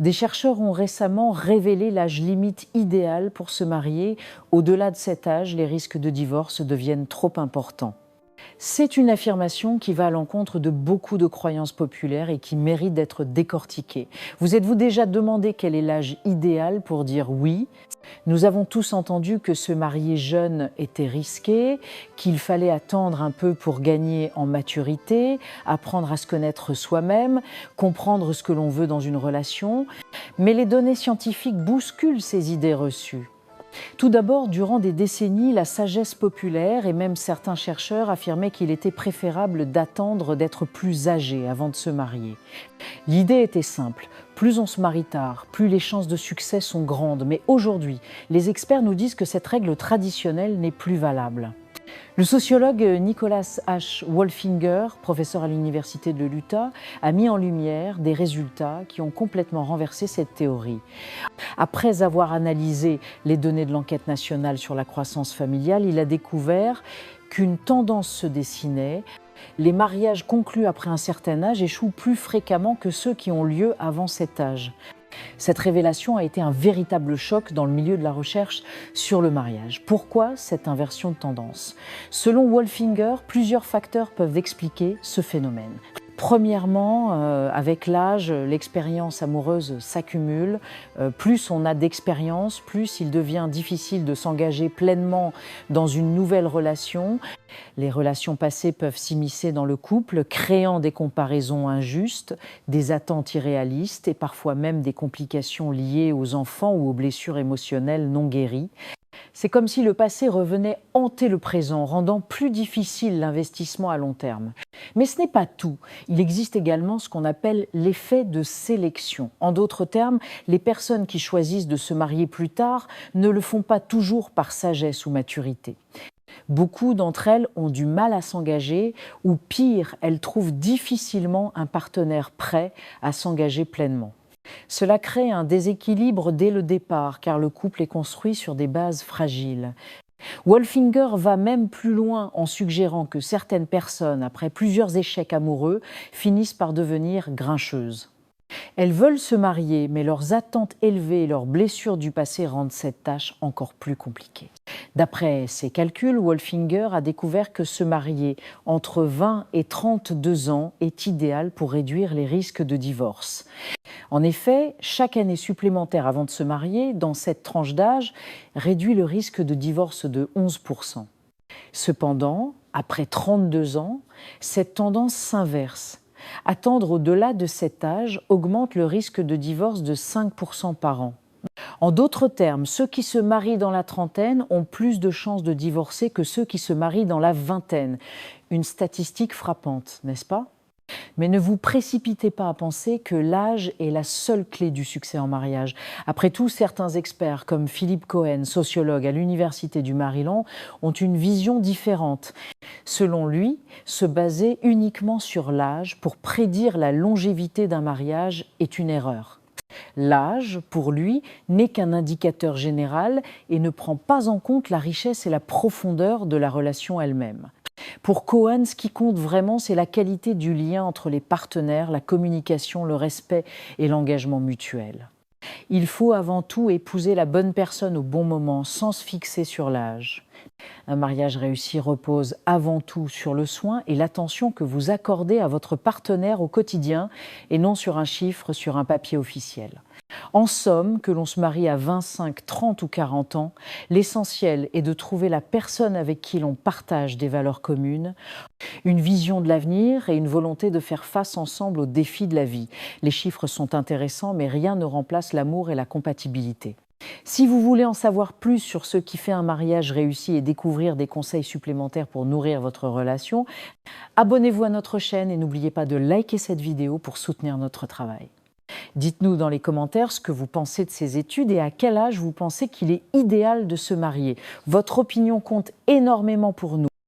Des chercheurs ont récemment révélé l'âge limite idéal pour se marier. Au-delà de cet âge, les risques de divorce deviennent trop importants. C'est une affirmation qui va à l'encontre de beaucoup de croyances populaires et qui mérite d'être décortiquée. Vous êtes-vous déjà demandé quel est l'âge idéal pour dire oui? Nous avons tous entendu que se marier jeune était risqué, qu'il fallait attendre un peu pour gagner en maturité, apprendre à se connaître soi-même, comprendre ce que l'on veut dans une relation. Mais les données scientifiques bousculent ces idées reçues. Tout d'abord, durant des décennies, la sagesse populaire et même certains chercheurs affirmaient qu'il était préférable d'attendre d'être plus âgé avant de se marier. L'idée était simple, plus on se marie tard, plus les chances de succès sont grandes. Mais aujourd'hui, les experts nous disent que cette règle traditionnelle n'est plus valable. Le sociologue Nicholas H. Wolfinger, professeur à l'université de l'Utah, a mis en lumière des résultats qui ont complètement renversé cette théorie. Après avoir analysé les données de l'enquête nationale sur la croissance familiale, il a découvert qu'une tendance se dessinait. Les mariages conclus après un certain âge échouent plus fréquemment que ceux qui ont lieu avant cet âge. Cette révélation a été un véritable choc dans le milieu de la recherche sur le mariage. Pourquoi cette inversion de tendance? Selon Wolfinger, plusieurs facteurs peuvent expliquer ce phénomène. Premièrement, avec l'âge, l'expérience amoureuse s'accumule. Plus on a d'expérience, plus il devient difficile de s'engager pleinement dans une nouvelle relation. Les relations passées peuvent s'immiscer dans le couple, créant des comparaisons injustes, des attentes irréalistes et parfois même des complications liées aux enfants ou aux blessures émotionnelles non guéries. C'est comme si le passé revenait hanter le présent, rendant plus difficile l'investissement à long terme. Mais ce n'est pas tout. Il existe également ce qu'on appelle l'effet de sélection. En d'autres termes, les personnes qui choisissent de se marier plus tard ne le font pas toujours par sagesse ou maturité. Beaucoup d'entre elles ont du mal à s'engager ou pire, elles trouvent difficilement un partenaire prêt à s'engager pleinement. Cela crée un déséquilibre dès le départ, car le couple est construit sur des bases fragiles. Wolfinger va même plus loin en suggérant que certaines personnes, après plusieurs échecs amoureux, finissent par devenir grincheuses. Elles veulent se marier, mais leurs attentes élevées et leurs blessures du passé rendent cette tâche encore plus compliquée. D'après ses calculs, Wolfinger a découvert que se marier entre 20 et 32 ans est idéal pour réduire les risques de divorce. En effet, chaque année supplémentaire avant de se marier, dans cette tranche d'âge, réduit le risque de divorce de 11%. Cependant, après 32 ans, cette tendance s'inverse. Attendre au-delà de cet âge augmente le risque de divorce de 5% par an. En d'autres termes, ceux qui se marient dans la trentaine ont plus de chances de divorcer que ceux qui se marient dans la vingtaine. Une statistique frappante, n'est-ce pas? Mais ne vous précipitez pas à penser que l'âge est la seule clé du succès en mariage. Après tout, certains experts, comme Philippe Cohen, sociologue à l'Université du Maryland, ont une vision différente. Selon lui, se baser uniquement sur l'âge pour prédire la longévité d'un mariage est une erreur. L'âge, pour lui, n'est qu'un indicateur général et ne prend pas en compte la richesse et la profondeur de la relation elle-même. Pour Cohen, ce qui compte vraiment, c'est la qualité du lien entre les partenaires, la communication, le respect et l'engagement mutuel. Il faut avant tout épouser la bonne personne au bon moment, sans se fixer sur l'âge. Un mariage réussi repose avant tout sur le soin et l'attention que vous accordez à votre partenaire au quotidien et non sur un chiffre sur un papier officiel. En somme, que l'on se marie à 25, 30 ou 40 ans, l'essentiel est de trouver la personne avec qui l'on partage des valeurs communes, une vision de l'avenir et une volonté de faire face ensemble aux défis de la vie. Les chiffres sont intéressants, mais rien ne remplace l'amour et la compatibilité. Si vous voulez en savoir plus sur ce qui fait un mariage réussi et découvrir des conseils supplémentaires pour nourrir votre relation, abonnez-vous à notre chaîne et n'oubliez pas de liker cette vidéo pour soutenir notre travail. Dites-nous dans les commentaires ce que vous pensez de ces études et à quel âge vous pensez qu'il est idéal de se marier. Votre opinion compte énormément pour nous.